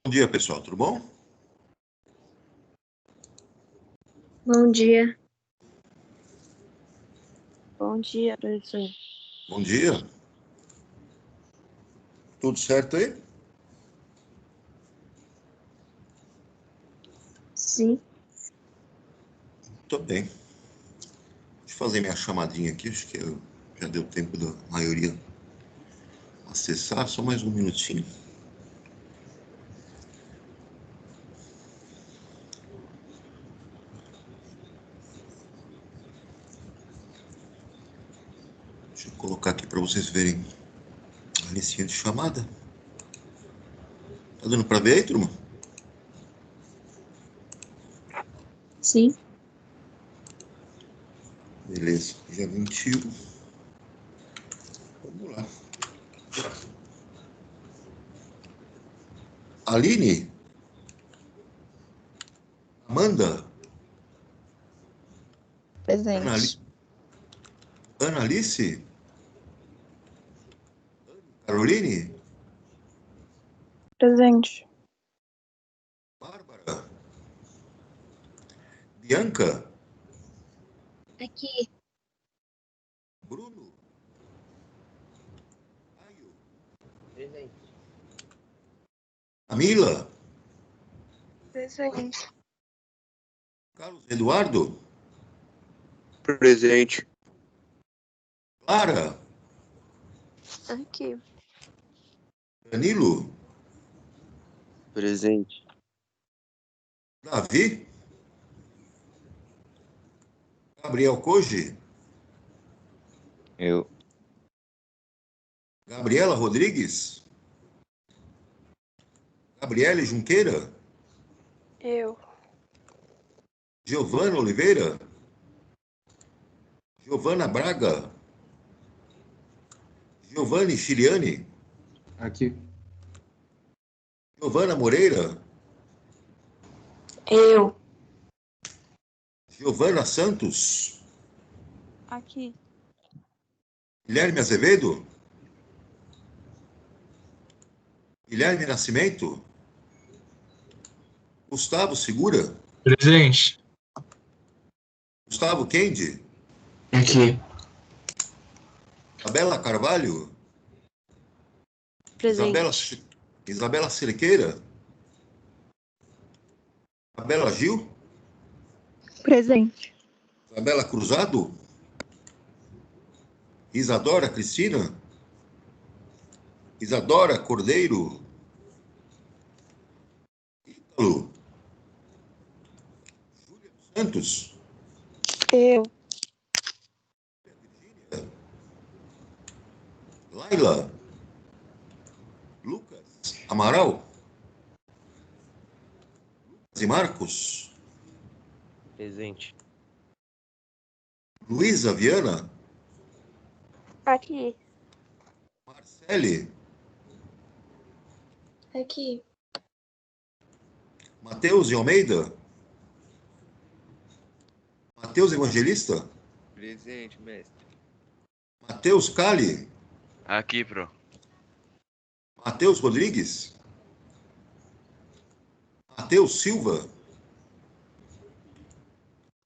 Bom dia, pessoal, tudo bom? Bom dia. Bom dia, professor. Bom dia. Tudo certo aí? Sim. Tô bem. Deixa eu fazer minha chamadinha aqui, acho que já deu tempo da maioria acessar, só mais um minutinho. Deixa eu colocar aqui para vocês verem a listinha de chamada. Tá dando para ver aí, turma? Sim. Beleza, dia 21. Vamos lá. Aline? Amanda? Presente. Analice? Caroline? Presente. Bárbara? Bianca? Aqui. Bruno? Caio? Presente. Camila? Presente. Carlos Eduardo? Presente. Clara? Aqui. Danilo? Presente. Davi? Gabriel Koji? Eu. Gabriela Rodrigues? Gabriele Junqueira? Eu. Giovana Oliveira? Giovana Braga? Giovanni Chiliani? Aqui. Giovana Moreira? Eu. Giovana Santos? Aqui. Guilherme Azevedo? Guilherme Nascimento? Gustavo Segura? Presente. Gustavo Kendi? Aqui. Isabela Carvalho? Presente. Isabela Cerqueira? Isabela Gil? Presente. Isabela Cruzado? Isadora Cristina? Isadora Cordeiro? Ítalo? Júlia dos Santos? Eu. Laila? Lucas Amaral? Lucas e Marcos? Presente. Luísa Viana? Aqui. Marcele? Aqui. Mateus de Almeida? Mateus Evangelista? Presente, mestre. Mateus Cali? Aqui, pro. Mateus Rodrigues? Mateus Silva?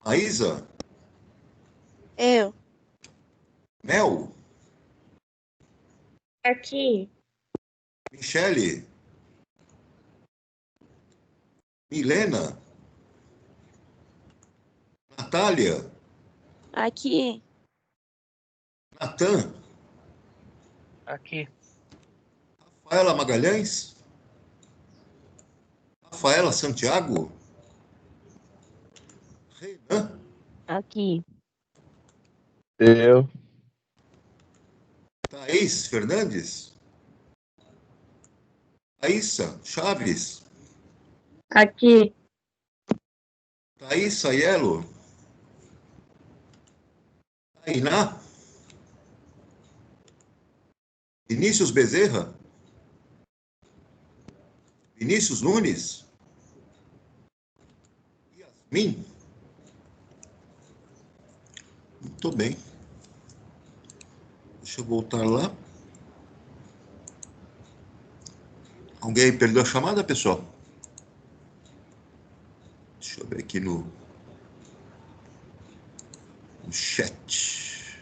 Maísa? Eu. Mel? Aqui. Michele? Milena? Natália? Aqui. Natan? Aqui. Rafaela Magalhães? Rafaela Santiago? Renan? Aqui. Eu. Thaís Fernandes? Thaísa Chaves? Aqui. Thaís Aiello? Tainá? Vinícius Bezerra? Vinícius Nunes? Yasmin? Muito bem. Deixa eu voltar lá. Alguém perdeu a chamada, pessoal? Deixa eu ver aqui no chat.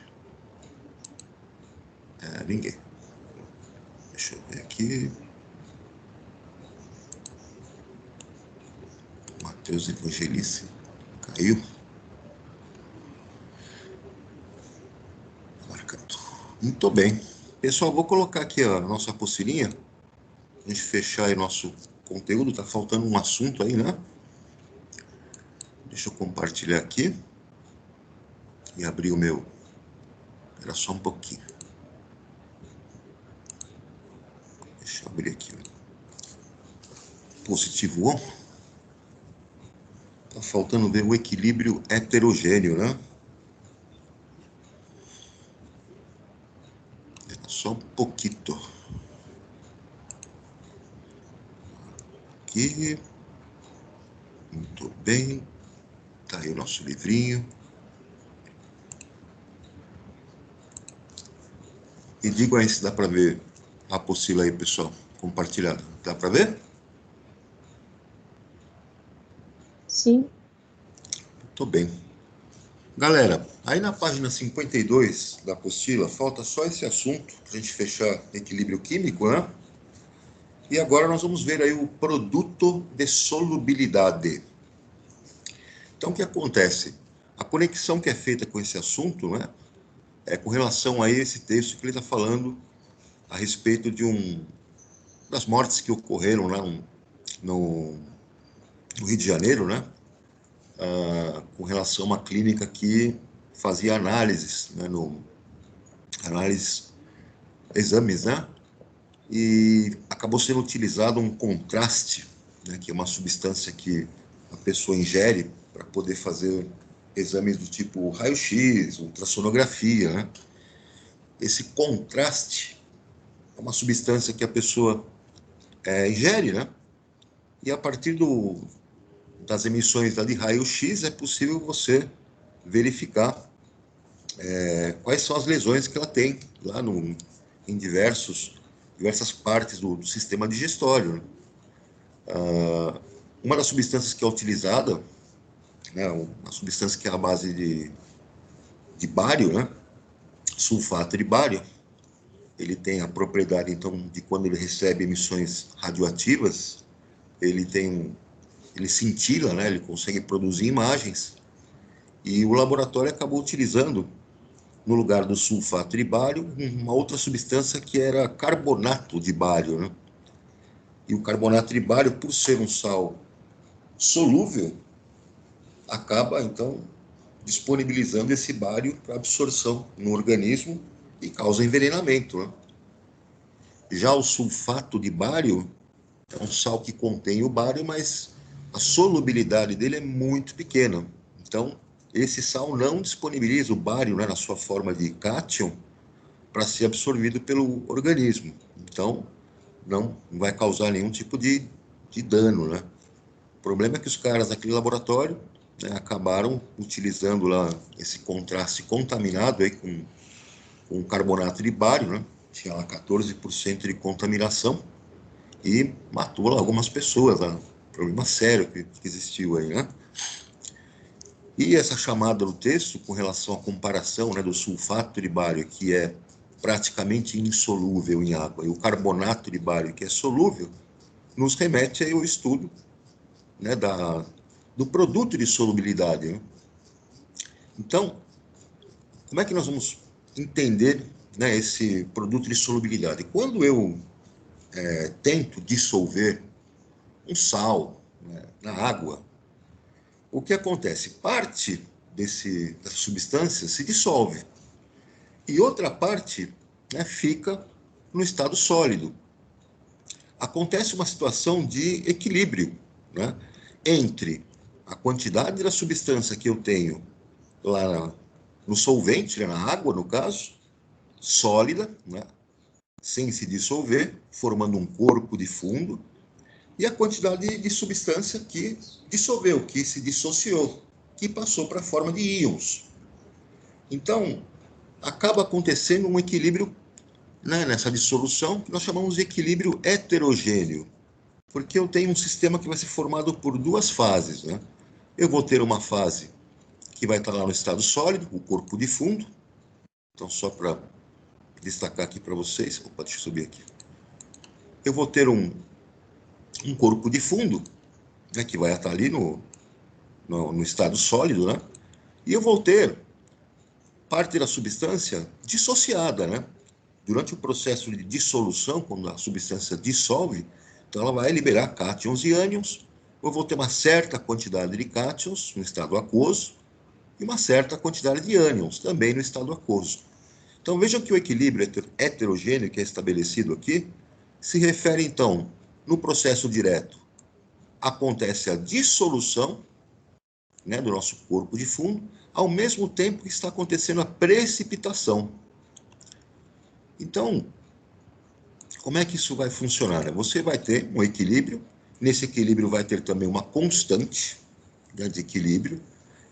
Ninguém. Deixa eu ver aqui. Matheus Evangelice caiu. Marcado. Muito bem. Pessoal, vou colocar aqui a nossa apostilinha. A gente fechar aí nosso conteúdo. Tá faltando um assunto aí, né? Deixa eu compartilhar aqui. E abrir o meu. Era só um pouquinho. Deixa eu abrir aqui. Positivo on. Tá faltando ver o equilíbrio heterogêneo, né? Só um pouquinho. Aqui. Muito bem. Tá aí o nosso livrinho. E digam aí se dá para ver a apostila aí, pessoal, compartilhada. Dá para ver? Sim. Muito bem. Galera, aí na página 52 da apostila, falta só esse assunto, para a gente fechar equilíbrio químico, né? E agora nós vamos ver aí o produto de solubilidade. Então, o que acontece? A conexão que é feita com esse assunto, né, é com relação a esse texto que ele está falando a respeito das mortes que ocorreram lá no Rio de Janeiro, né, com relação a uma clínica que fazia análises, né, exames, né, e acabou sendo utilizado um contraste, né, que é uma substância que a pessoa ingere para poder fazer exames do tipo raio-x, ultrassonografia, né? Esse contraste é uma substância que a pessoa ingere, né? E a partir das emissões de raio-x é possível você verificar quais são as lesões que ela tem lá em diversas partes do sistema digestório, né? Uma das substâncias que é utilizada, né, uma substância que é a base de bário, né, sulfato de bário, ele tem a propriedade, então, de quando ele recebe emissões radioativas, ele cintila, né, ele consegue produzir imagens, e o laboratório acabou utilizando, no lugar do sulfato de bário, uma outra substância que era carbonato de bário, né? E o carbonato de bário, por ser um sal solúvel, acaba, então, disponibilizando esse bário para absorção no organismo e causa envenenamento, né? Já o sulfato de bário é um sal que contém o bário, mas a solubilidade dele é muito pequena. Então, esse sal não disponibiliza o bário, né, na sua forma de cátion para ser absorvido pelo organismo. Então, não vai causar nenhum tipo de dano, né? O problema é que os caras daquele laboratório, né, acabaram utilizando lá esse contraste contaminado aí com carbonato de bário, né? Tinha lá 14% de contaminação e matou lá algumas pessoas, lá. Problema sério que existiu aí, né? E essa chamada do texto, com relação à comparação, né, do sulfato de bário, que é praticamente insolúvel em água, e o carbonato de bário, que é solúvel, nos remete aí ao estudo, né, do produto de solubilidade, né? Então, como é que nós vamos entender, né, esse produto de solubilidade? Quando eu tento dissolver um sal, né, na água, o que acontece? Parte dessa substância se dissolve e outra parte, né, fica no estado sólido. Acontece uma situação de equilíbrio, né, entre a quantidade da substância que eu tenho lá no solvente, né, na água, no caso, sólida, né, sem se dissolver, formando um corpo de fundo, e a quantidade de substância que dissolveu, que se dissociou, que passou para a forma de íons. Então, acaba acontecendo um equilíbrio né, nessa dissolução, que nós chamamos de equilíbrio heterogêneo, porque eu tenho um sistema que vai ser formado por duas fases, né? Eu vou ter uma fase que vai estar lá no estado sólido, o corpo de fundo. Então, só para destacar aqui para vocês, opa, deixa eu subir aqui. Eu vou ter um corpo de fundo, né, que vai estar ali no estado sólido, né? E eu vou ter parte da substância dissociada, né? Durante o processo de dissolução, quando a substância dissolve, então ela vai liberar cátions e ânions. Eu vou ter uma certa quantidade de cátions no estado aquoso e uma certa quantidade de ânions também no estado aquoso. Então vejam que o equilíbrio heterogêneo que é estabelecido aqui se refere, então, no processo direto, acontece a dissolução, né, do nosso corpo de fundo, ao mesmo tempo que está acontecendo a precipitação. Então, como é que isso vai funcionar? Você vai ter um equilíbrio, nesse equilíbrio vai ter também uma constante, né, de equilíbrio.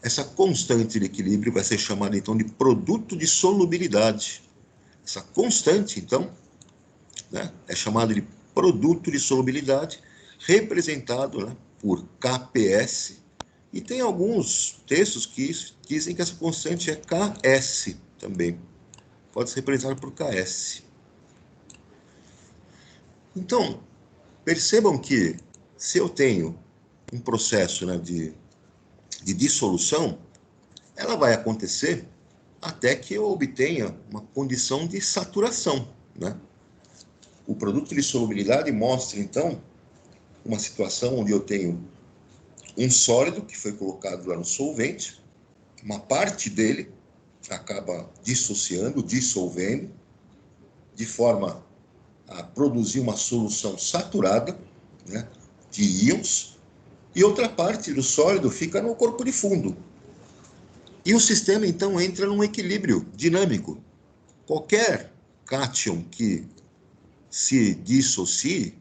Essa constante de equilíbrio vai ser chamada, então, de produto de solubilidade. Essa constante, então, né, é chamada de produto de solubilidade, representado, né, por Kps, e tem alguns textos que dizem que essa constante é Ks também. Pode ser representado por Ks. Então, percebam que se eu tenho um processo, né, de dissolução, ela vai acontecer até que eu obtenha uma condição de saturação, né? O produto de solubilidade mostra, então, uma situação onde eu tenho um sólido que foi colocado lá no solvente, uma parte dele acaba dissociando, dissolvendo, de forma a produzir uma solução saturada, né, de íons, e outra parte do sólido fica no corpo de fundo. E o sistema, então, entra num equilíbrio dinâmico. Qualquer cátion que se dissocie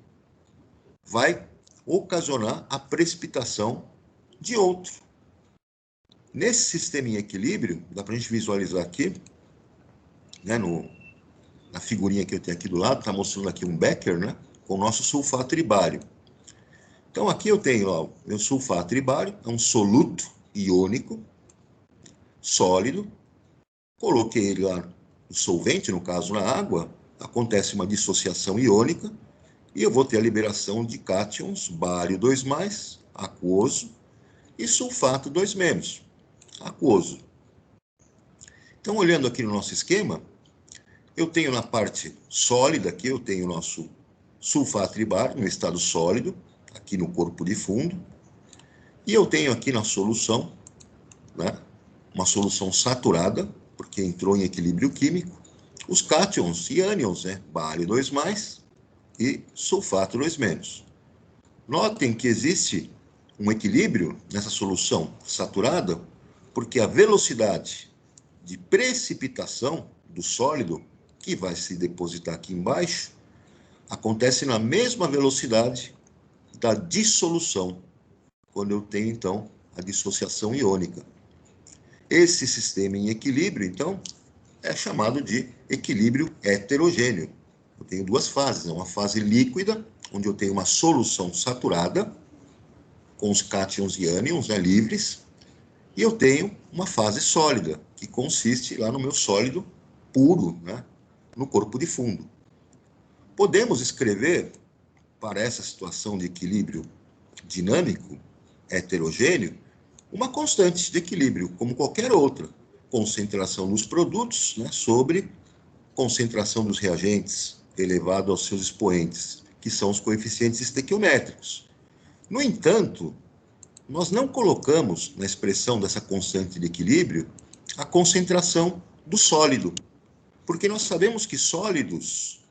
vai ocasionar a precipitação de outro. Nesse sistema em equilíbrio, dá para a gente visualizar aqui, né, na figurinha que eu tenho aqui do lado, está mostrando aqui um becker, né, com o nosso sulfato de bário. Então, aqui eu tenho ó, meu sulfato de bário, é um soluto iônico, sólido, coloquei ele lá no solvente, no caso na água, acontece uma dissociação iônica, e eu vou ter a liberação de cátions, bário 2+, aquoso, e sulfato 2-, aquoso. Então, olhando aqui no nosso esquema, eu tenho na parte sólida aqui, eu tenho o nosso sulfato de bário no estado sólido, aqui no corpo de fundo, e eu tenho aqui na solução, né, uma solução saturada, porque entrou em equilíbrio químico, os cátions e ânions, né, bário 2+, e sulfato 2-. Notem que existe um equilíbrio nessa solução saturada, porque a velocidade de precipitação do sólido, que vai se depositar aqui embaixo, acontece na mesma velocidade da dissolução, quando eu tenho, então, a dissociação iônica. Esse sistema em equilíbrio, então, é chamado de equilíbrio heterogêneo. Eu tenho duas fases, né? Uma fase líquida, onde eu tenho uma solução saturada, com os cátions e ânions, né, livres, e eu tenho uma fase sólida, que consiste lá no meu sólido puro, né, no corpo de fundo. Podemos escrever, para essa situação de equilíbrio dinâmico, heterogêneo, uma constante de equilíbrio, como qualquer outra. Concentração dos produtos, né, sobre concentração dos reagentes, elevado aos seus expoentes, que são os coeficientes estequiométricos. No entanto, nós não colocamos na expressão dessa constante de equilíbrio a concentração do sólido, porque nós sabemos que sólidos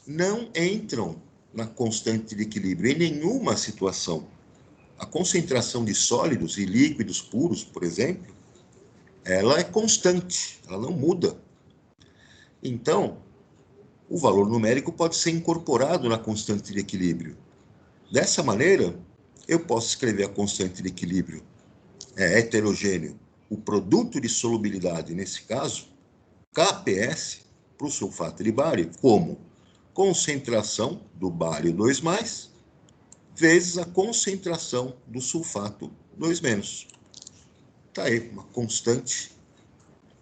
não entram na constante de equilíbrio em nenhuma situação. A concentração de sólidos e líquidos puros, por exemplo, ela é constante, ela não muda. Então, o valor numérico pode ser incorporado na constante de equilíbrio. Dessa maneira, eu posso escrever a constante de equilíbrio heterogêneo, o produto de solubilidade, nesse caso, Kps, para o sulfato de bário como concentração do bário 2+, vezes a concentração do sulfato 2-. Está aí uma constante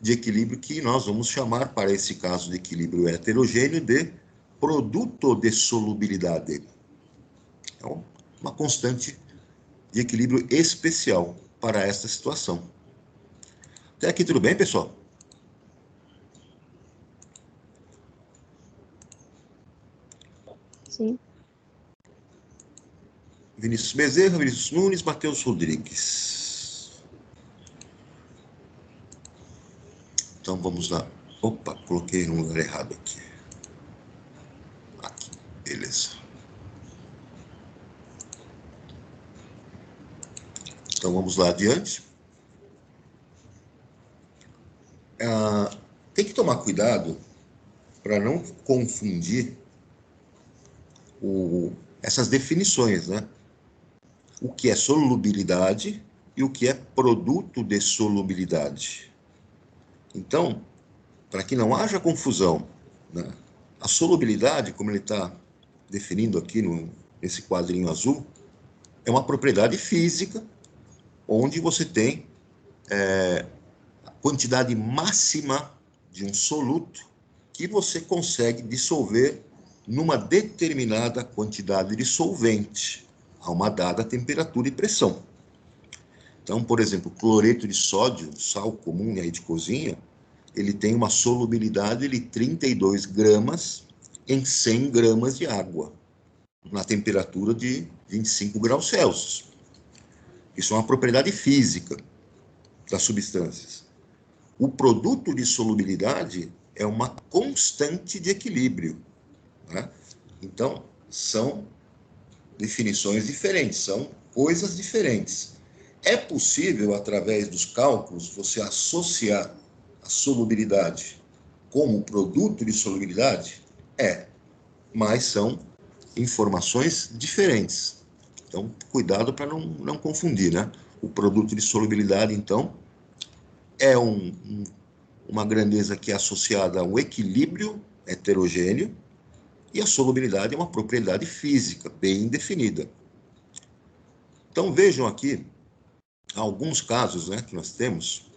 de equilíbrio que nós vamos chamar, para esse caso de equilíbrio heterogêneo, de produto de solubilidade. Então, uma constante de equilíbrio especial para esta situação. Até aqui tudo bem, pessoal? Sim. Vinícius Bezerra, Vinícius Nunes, Matheus Rodrigues. Então vamos lá. Opa, coloquei no lugar errado aqui. Aqui, beleza. Então vamos lá adiante. Tem que tomar cuidado para não confundir essas definições, né? O que é solubilidade e o que é produto de solubilidade. Então, para que não haja confusão, né? A solubilidade, como ele está definindo aqui nesse quadrinho azul, é uma propriedade física onde você tem a quantidade máxima de um soluto que você consegue dissolver numa determinada quantidade de solvente a uma dada temperatura e pressão. Então, por exemplo, cloreto de sódio, sal comum aí de cozinha, ele tem uma solubilidade de 32 gramas em 100 gramas de água, na temperatura de 25 graus Celsius. Isso é uma propriedade física das substâncias. O produto de solubilidade é uma constante de equilíbrio, né? Então, são definições diferentes, são coisas diferentes. É possível, através dos cálculos, você associar a solubilidade como produto de solubilidade? Mas são informações diferentes. Então, cuidado para não confundir, né? O produto de solubilidade, então, é uma grandeza que é associada ao equilíbrio heterogêneo, e a solubilidade é uma propriedade física bem definida. Então, vejam aqui alguns casos, né, que nós temos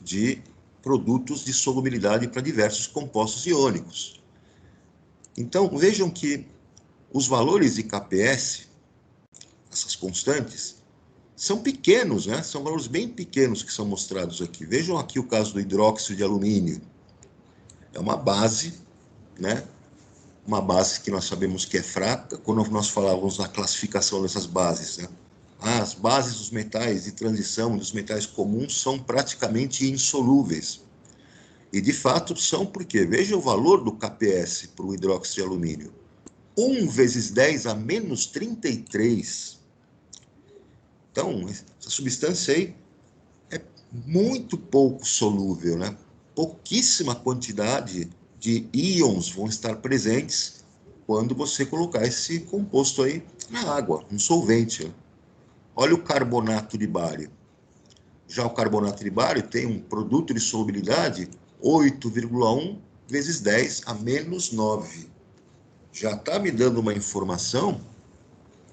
de produtos de solubilidade para diversos compostos iônicos. Então, vejam que os valores de KPS, essas constantes, são pequenos, né? São valores bem pequenos que são mostrados aqui. Vejam aqui o caso do hidróxido de alumínio. É uma base, né? Uma base que nós sabemos que é fraca, quando nós falávamos na classificação dessas bases, né? As bases dos metais de transição, dos metais comuns, são praticamente insolúveis. E, de fato, são porque, veja o valor do KPS para o hidróxido de alumínio. 1 vezes 10 a menos 33. Então, essa substância aí é muito pouco solúvel, né? Pouquíssima quantidade de íons vão estar presentes quando você colocar esse composto aí na água, um solvente, né? Olha o carbonato de bário. Já o carbonato de bário tem um produto de solubilidade 8,1 vezes 10 a menos 9. Já está me dando uma informação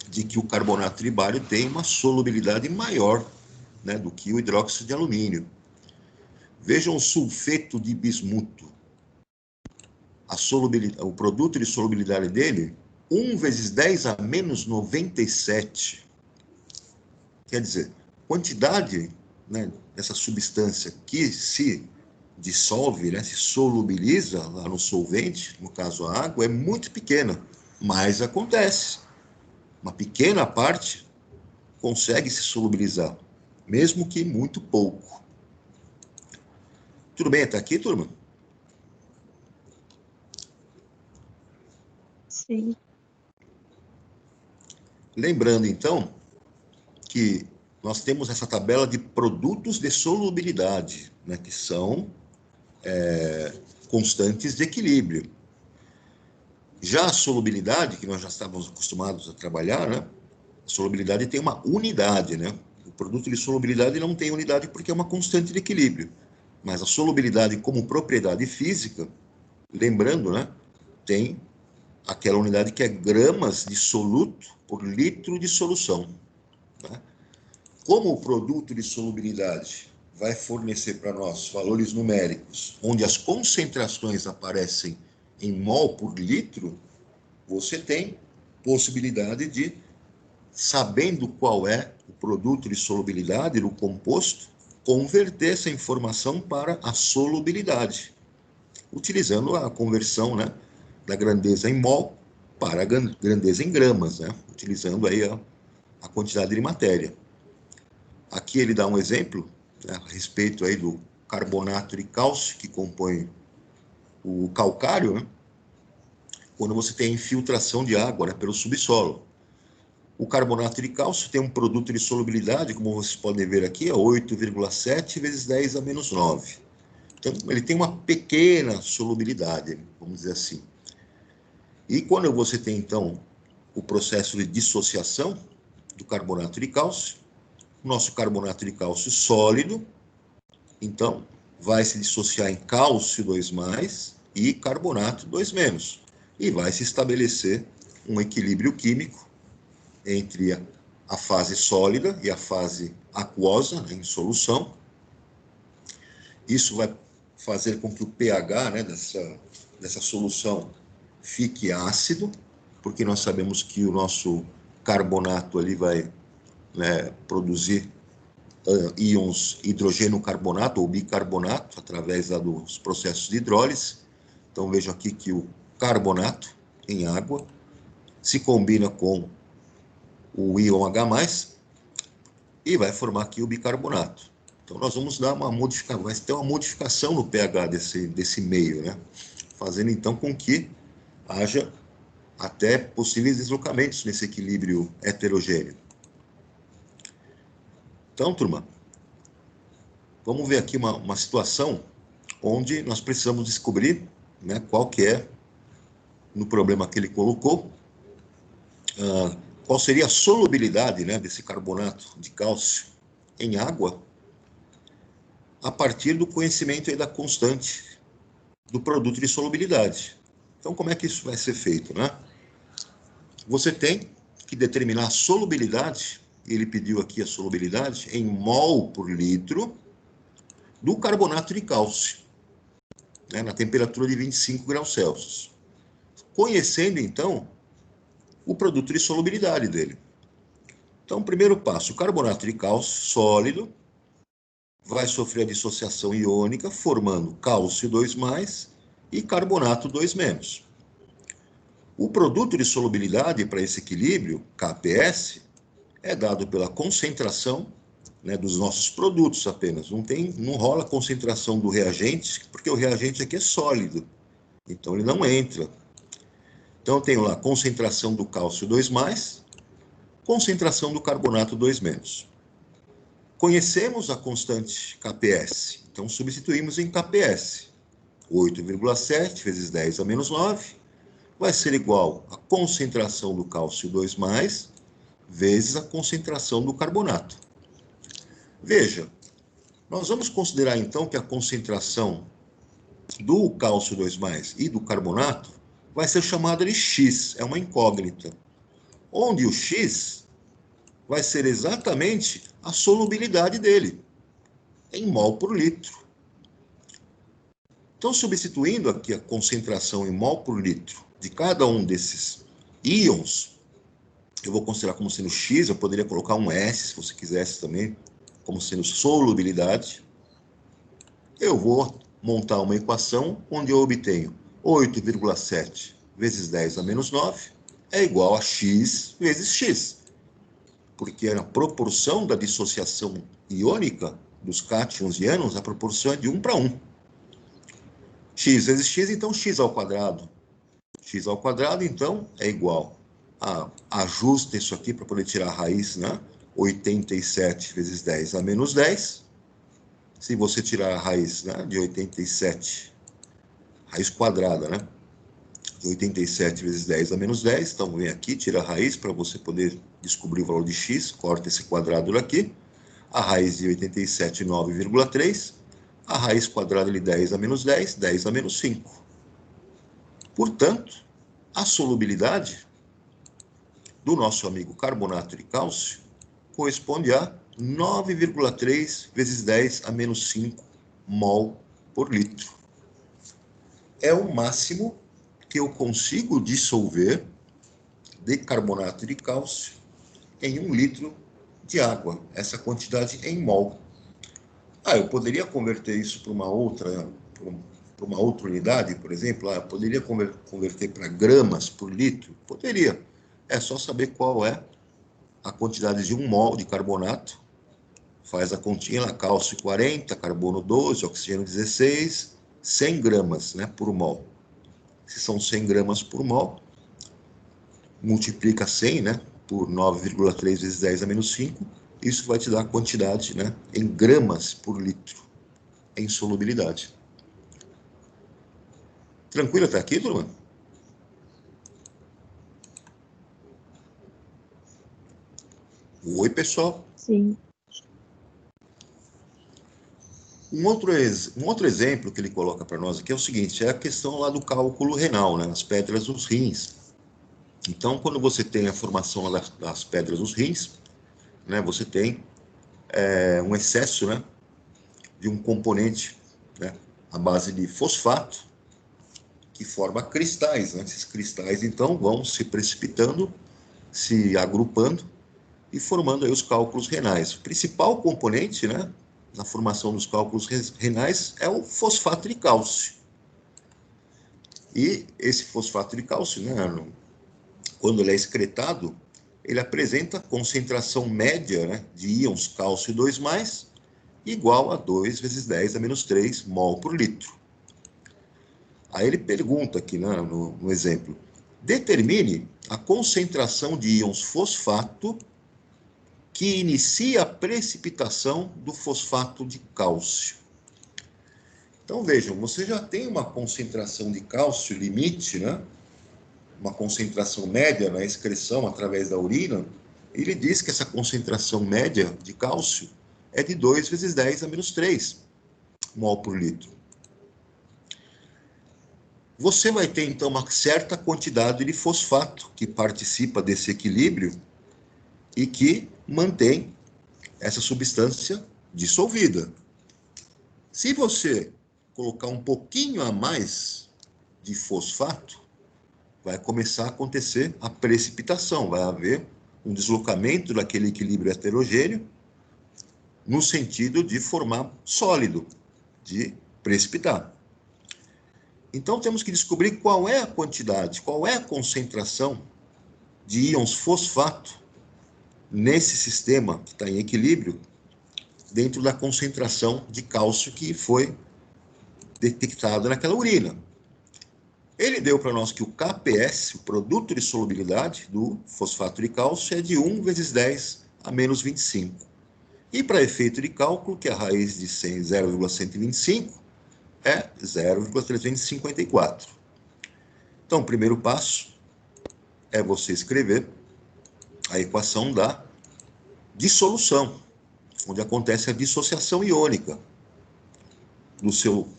de que o carbonato de bário tem uma solubilidade maior, né, do que o hidróxido de alumínio. Vejam o sulfeto de bismuto. O produto de solubilidade dele, 1 vezes 10 a menos 97. Quer dizer, quantidade, né, dessa substância que se dissolve, né, se solubiliza lá no solvente, no caso a água, é muito pequena, mas acontece. Uma pequena parte consegue se solubilizar, mesmo que muito pouco. Tudo bem até aqui, turma? Sim. Lembrando, então, que nós temos essa tabela de produtos de solubilidade, né, que são constantes de equilíbrio. Já a solubilidade, que nós já estávamos acostumados a trabalhar, né, a solubilidade tem uma unidade, né? O produto de solubilidade não tem unidade porque é uma constante de equilíbrio. Mas a solubilidade como propriedade física Lembrando, né, tem aquela unidade que é gramas de soluto por litro de solução. Tá? Como o produto de solubilidade vai fornecer para nós valores numéricos, onde as concentrações aparecem em mol por litro, você tem possibilidade de, sabendo qual é o produto de solubilidade do composto, converter essa informação para a solubilidade, utilizando a conversão, né, da grandeza em mol para a grandeza em gramas, né, utilizando aí a quantidade de matéria. Aqui ele dá um exemplo, né, a respeito aí do carbonato de cálcio que compõe o calcário, né, quando você tem infiltração de água, né, pelo subsolo. O carbonato de cálcio tem um produto de solubilidade, como vocês podem ver aqui, é 8,7 vezes 10 a menos 9. Então, ele tem uma pequena solubilidade, vamos dizer assim. E quando você tem, então, o processo de dissociação do carbonato de cálcio, o nosso carbonato de cálcio sólido, então, vai se dissociar em cálcio 2+, e carbonato 2-. E vai se estabelecer um equilíbrio químico entre a fase sólida e a fase aquosa, né, em solução. Isso vai fazer com que o pH, né, dessa solução fique ácido, porque nós sabemos que o nosso carbonato ali vai, né, produzir íons hidrogênio carbonato ou bicarbonato através dos processos de hidrólise. Então vejo aqui que o carbonato em água se combina com o íon H+, e vai formar aqui o bicarbonato. Então nós vamos dar uma modificação, vai ter uma modificação no pH desse meio, né? Fazendo então com que haja até possíveis deslocamentos nesse equilíbrio heterogêneo. Então, turma, vamos ver aqui uma situação onde nós precisamos descobrir, né, qual que é, no problema que ele colocou, qual seria a solubilidade, né, desse carbonato de cálcio em água, a partir do conhecimento aí da constante do produto de solubilidade. Então, como é que isso vai ser feito, né? Você tem que determinar a solubilidade, ele pediu aqui a solubilidade, em mol por litro do carbonato de cálcio, né, na temperatura de 25 graus Celsius. Conhecendo, então, o produto de solubilidade dele. Então, primeiro passo, o carbonato de cálcio sólido vai sofrer a dissociação iônica, formando cálcio 2+ e carbonato 2-. O produto de solubilidade para esse equilíbrio, KPS, é dado pela concentração, né, dos nossos produtos apenas. Não rola concentração do reagente, porque o reagente aqui é sólido. Então, ele não entra. Então, eu tenho lá concentração do cálcio 2+, concentração do carbonato 2-. Conhecemos a constante KPS, então substituímos em KPS. 8,7 vezes 10 a menos 9 vai ser igual à concentração do cálcio 2+, vezes a concentração do carbonato. Veja, nós vamos considerar então que a concentração do cálcio 2+ e do carbonato vai ser chamada de X, é uma incógnita, onde o X vai ser exatamente a solubilidade dele, em mol por litro. Então, substituindo aqui a concentração em mol por litro de cada um desses íons, eu vou considerar como sendo X, eu poderia colocar um S, se você quisesse também, como sendo solubilidade. Eu vou montar uma equação onde eu obtenho 8,7 vezes 10 a menos 9 é igual a X vezes X, porque a proporção da dissociação iônica dos cátions e ânions, a proporção é de 1 para 1. X vezes X, então X ao quadrado. X ao quadrado, então, é igual a... Ajusta isso aqui para poder tirar a raiz, né? 87 vezes 10 a menos 10. Se você tirar a raiz, né, de 87, raiz quadrada, né? De 87 vezes 10 a menos 10. Então, vem aqui, tira a raiz para você poder descobrir o valor de X. Corta esse quadrado daqui. A raiz de 87, 9,3. A raiz quadrada de 10 a menos 10, 10 a menos 5. Portanto, a solubilidade do nosso amigo carbonato de cálcio corresponde a 9,3 vezes 10 a menos 5 mol por litro. É o máximo que eu consigo dissolver de carbonato de cálcio em 1 litro de água, essa quantidade em mol. Eu poderia converter isso para uma outra unidade, por exemplo? Eu poderia converter para gramas por litro? Poderia. É só saber qual é a quantidade de 1 mol de carbonato. Faz a continha lá, cálcio 40, carbono 12, oxigênio 16, 100 gramas, né, por mol. Se são 100 gramas por mol, multiplica 100, né, por 9,3 vezes 10 a menos 5, isso vai te dar a quantidade, né, em gramas por litro, em solubilidade. Tranquilo até aqui, turma? Oi, pessoal. Sim. Um outro exemplo que ele coloca para nós aqui é o seguinte, é a questão lá do cálculo renal, né, as pedras dos rins. Então, quando você tem a formação das pedras dos rins, né, você tem um excesso, né, de um componente, né, à base de fosfato, que forma cristais, né? Esses cristais, então, vão se precipitando, se agrupando e formando aí os cálculos renais. O principal componente, né, na formação dos cálculos renais é o fosfato de cálcio. E esse fosfato de cálcio, né, quando ele é excretado, ele apresenta concentração média, né, de íons cálcio 2+, igual a 2 vezes 10 a menos 3 mol por litro. Aí ele pergunta aqui, né, no exemplo, determine a concentração de íons fosfato que inicia a precipitação do fosfato de cálcio. Então, vejam, você já tem uma concentração de cálcio limite, né? Uma concentração média na excreção através da urina. Ele diz que essa concentração média de cálcio é de 2 vezes 10 a menos 3 mol por litro. Você vai ter, então, uma certa quantidade de fosfato que participa desse equilíbrio e que mantém essa substância dissolvida. Se você colocar um pouquinho a mais de fosfato, vai começar a acontecer a precipitação, vai haver um deslocamento daquele equilíbrio heterogêneo no sentido de formar sólido, de precipitar. Então, temos que descobrir qual é a quantidade, qual é a concentração de íons fosfato nesse sistema que está em equilíbrio, dentro da concentração de cálcio que foi detectada naquela urina. Ele deu para nós que o KPS, o produto de solubilidade do fosfato de cálcio, é de 1 vezes 10 a menos 25. E para efeito de cálculo, que a raiz de 0,125 é 0,354. Então, o primeiro passo é você escrever a equação da dissolução, onde acontece a dissociação iônica do seu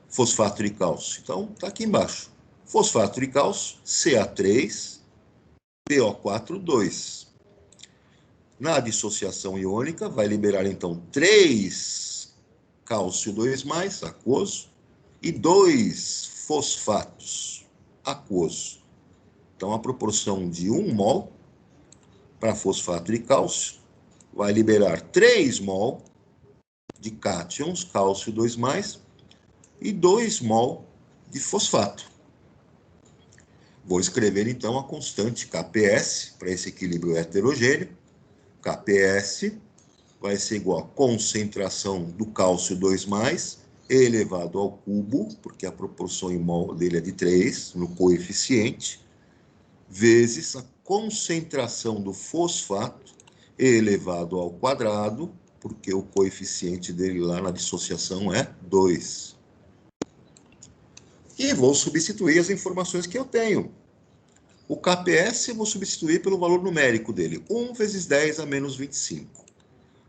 fosfato de cálcio. Então, está aqui embaixo. Fosfato de cálcio, Ca3, PO4, 2. Na dissociação iônica, vai liberar, então, 3 cálcio 2+, aquoso, e 2 fosfatos, aquoso. Então, a proporção de 1 mol para fosfato de cálcio vai liberar 3 mol de cátions, cálcio 2+, e 2 mol de fosfato. Vou escrever, então, a constante KPS para esse equilíbrio heterogêneo. KPS vai ser igual a concentração do cálcio 2+, elevado ao cubo, porque a proporção em mol dele é de 3, no coeficiente, vezes a concentração do fosfato elevado ao quadrado, porque o coeficiente dele lá na dissociação é 2. E vou substituir as informações que eu tenho. O KPS eu vou substituir pelo valor numérico dele, 1 vezes 10 a menos 25.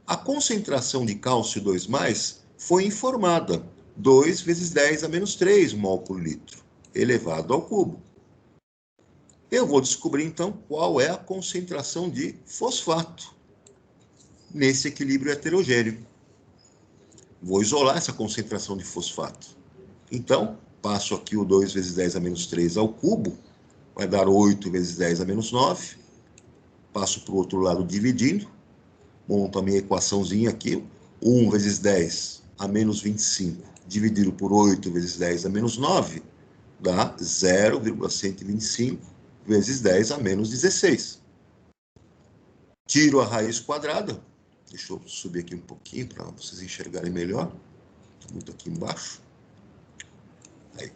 A concentração de cálcio 2+, foi informada, 2 vezes 10 a menos 3 mol por litro. elevado ao cubo. Eu vou descobrir, então, qual é a concentração de fosfato nesse equilíbrio heterogêneo. Vou isolar essa concentração de fosfato. Então, passo aqui o 2 vezes 10 a menos 3 ao cubo, vai dar 8 vezes 10 a menos 9. Passo para o outro lado dividindo, monto a minha equaçãozinha aqui, 1 vezes 10 a menos 25, dividido por 8 vezes 10 a menos 9, dá 0,125 vezes 10 a menos 16. Tiro a raiz quadrada. Deixa eu subir aqui um pouquinho para vocês enxergarem melhor. Muito aqui embaixo. Aí.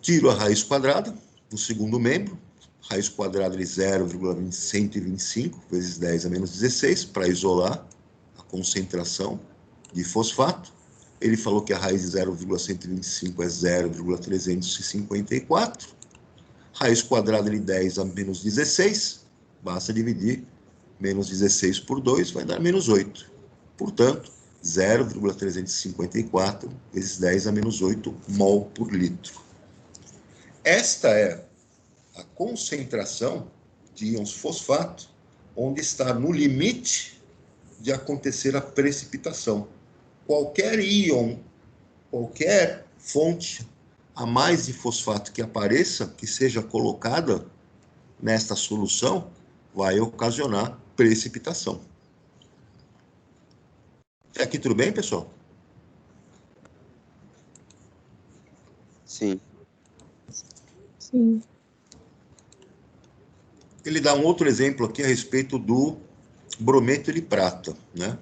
Tiro a raiz quadrada do segundo membro. Raiz quadrada de 0,125 vezes 10 a menos 16, para isolar a concentração de fosfato. Ele falou que a raiz de 0,125 é 0,354. Raiz quadrada de 10 a menos 16, basta dividir menos 16 por 2, vai dar menos 8. Portanto, 0,354 vezes 10 a menos 8 mol por litro. Esta é a concentração de íons fosfato, onde está no limite de acontecer a precipitação. Qualquer íon, qualquer fonte a mais de fosfato que apareça, que seja colocada nesta solução, vai ocasionar precipitação. Até aqui tudo bem, pessoal? Sim. Sim. Ele dá um outro exemplo aqui a respeito do brometo de prata, né?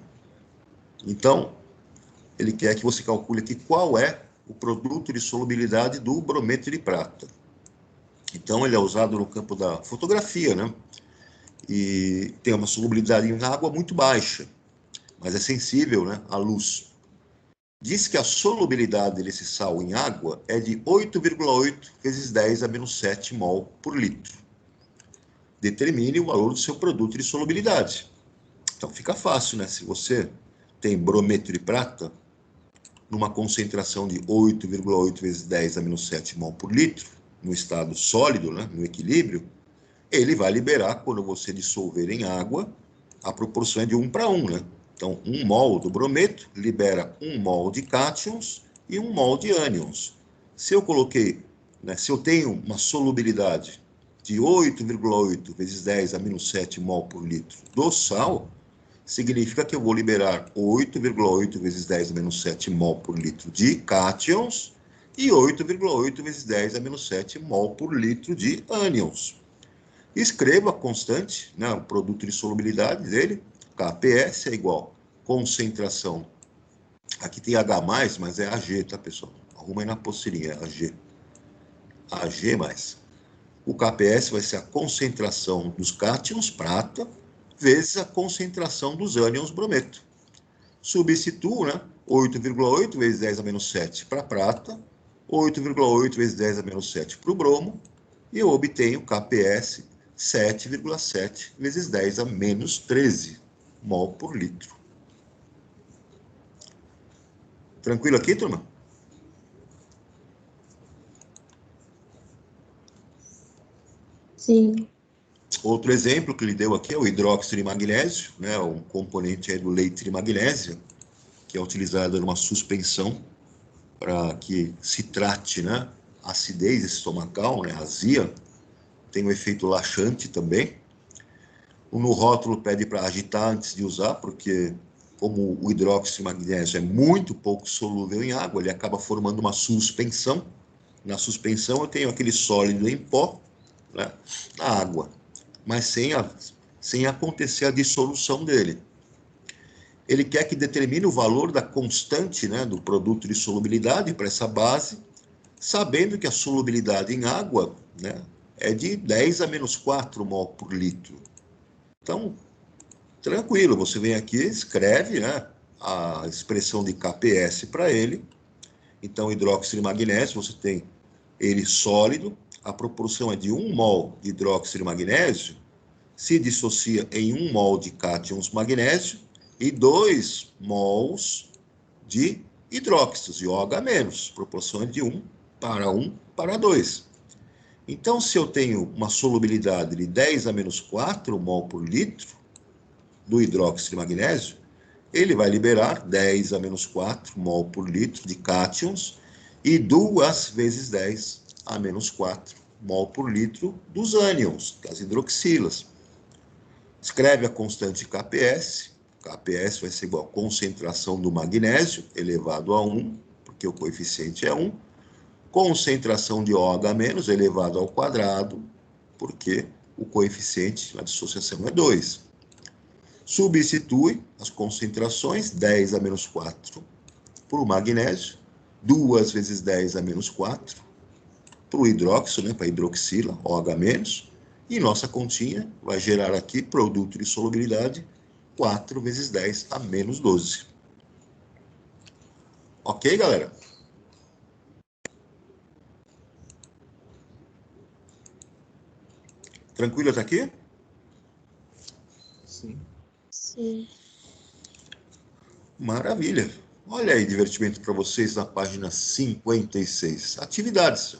Então, ele quer que você calcule aqui qual é o produto de solubilidade do brometo de prata. Então, ele é usado no campo da fotografia, né? E tem uma solubilidade em água muito baixa, mas é sensível, né, à luz. Diz que a solubilidade desse sal em água é de 8,8 vezes 10 a menos 7 mol por litro. Determine o valor do seu produto de solubilidade. Então fica fácil, né? Se você tem brometo de prata, numa concentração de 8,8 vezes 10 a menos 7 mol por litro, no estado sólido, né, no equilíbrio, ele vai liberar, quando você dissolver em água, a proporção é de 1 para 1, né? Então, 1 mol do brometo libera 1 mol de cátions e 1 mol de ânions. Se eu coloquei, né, se eu tenho uma solubilidade de 8,8 vezes 10 a menos 7 mol por litro do sal, significa que eu vou liberar 8,8 vezes 10 a menos 7 mol por litro de cátions e 8,8 vezes 10 a menos 7 mol por litro de ânions. Escreva a constante, né, o produto de solubilidade dele, KPS é igual concentração. Aqui tem H+, mas é AG, tá, pessoal? Arruma aí na apostila, é AG. AG+. O KPS vai ser a concentração dos cátions, prata, vezes a concentração dos ânions, brometo. Substituo, né, 8,8 vezes 10 a menos 7 para prata, 8,8 vezes 10 a menos 7 para o bromo, e eu obtenho KPS 7,7 vezes 10 a menos 13 mol por litro. Tranquilo aqui, turma? Sim. Outro exemplo que ele deu aqui é o hidróxido de magnésio, né, um componente aí do leite de magnésio, que é utilizado numa suspensão para que se trate, né, a acidez estomacal, né, azia. Tem um efeito laxante também. No rótulo pede para agitar antes de usar, porque como o hidróxido de magnésio é muito pouco solúvel em água, ele acaba formando uma suspensão. Na suspensão eu tenho aquele sólido em pó, né, na água, mas sem acontecer a dissolução dele. Ele quer que determine o valor da constante, né, do produto de solubilidade para essa base, sabendo que a solubilidade em água, né, é de 10 a menos 4 mol por litro. Então, tranquilo, você vem aqui, escreve, né, a expressão de KPS para ele. Então, hidróxido de magnésio, você tem ele sólido, a proporção é de 1 mol de hidróxido de magnésio, se dissocia em 1 mol de cátions magnésio e 2 mols de hidróxidos, de OH-, proporção é de 1 para 1 para 2. Então, se eu tenho uma solubilidade de 10 a menos 4 mol por litro do hidróxido de magnésio, ele vai liberar 10 a menos 4 mol por litro de cátions e 2 vezes 10 a menos 4 mol por litro dos ânions, das hidroxilas. Escreve a constante KPS. KPS vai ser igual a concentração do magnésio elevado a 1, porque o coeficiente é 1. Concentração de OH- elevado ao quadrado, porque o coeficiente na dissociação é 2. Substitui as concentrações, 10 a menos 4 para o magnésio, 2 vezes 10 a menos 4 para o hidróxido, né, para a hidroxila, OH-, e nossa continha vai gerar aqui produto de solubilidade 4 vezes 10 a menos 12. Ok, galera? Tranquilo até aqui? Sim. Sim. Maravilha. Olha aí, divertimento para vocês na página 56. Atividades.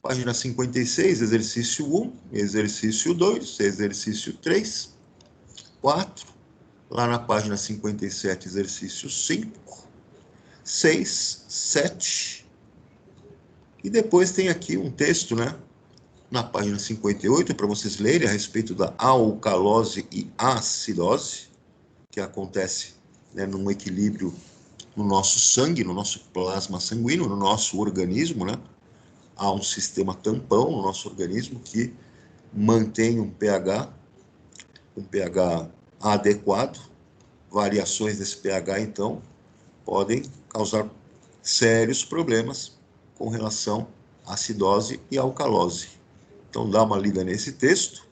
Página 56, exercício 1, exercício 2, exercício 3, 4. Lá na página 57, exercício 5, 6, 7. E depois tem aqui um texto, né? Na página 58, para vocês lerem a respeito da alcalose e acidose, que acontece, né, num equilíbrio no nosso sangue, no nosso plasma sanguíneo, no nosso organismo, né? Há um sistema tampão no nosso organismo que mantém um pH adequado. Variações desse pH, então, podem causar sérios problemas com relação à acidose e alcalose. Então, dá uma lida nesse texto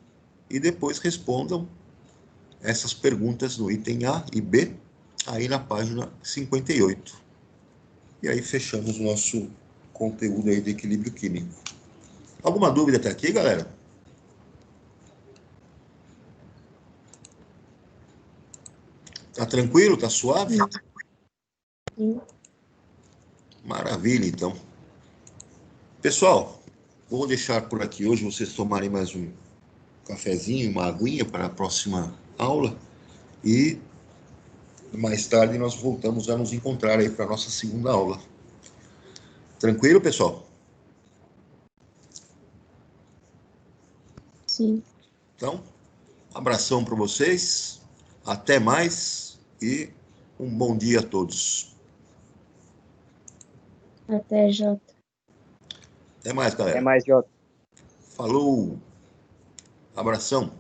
e depois respondam essas perguntas no item A e B, aí na página 58. E aí fechamos o nosso conteúdo aí de equilíbrio químico. Alguma dúvida até aqui, galera? Tá tranquilo? Tá suave? Sim. Maravilha, então. Pessoal, vou deixar por aqui hoje vocês tomarem mais um cafezinho, uma aguinha para a próxima aula e mais tarde nós voltamos a nos encontrar aí para a nossa segunda aula. Tranquilo, pessoal? Sim. Então, um abração para vocês, até mais e um bom dia a todos. Até, Jota. Até mais, galera. É mais, Jota. Falou, abração.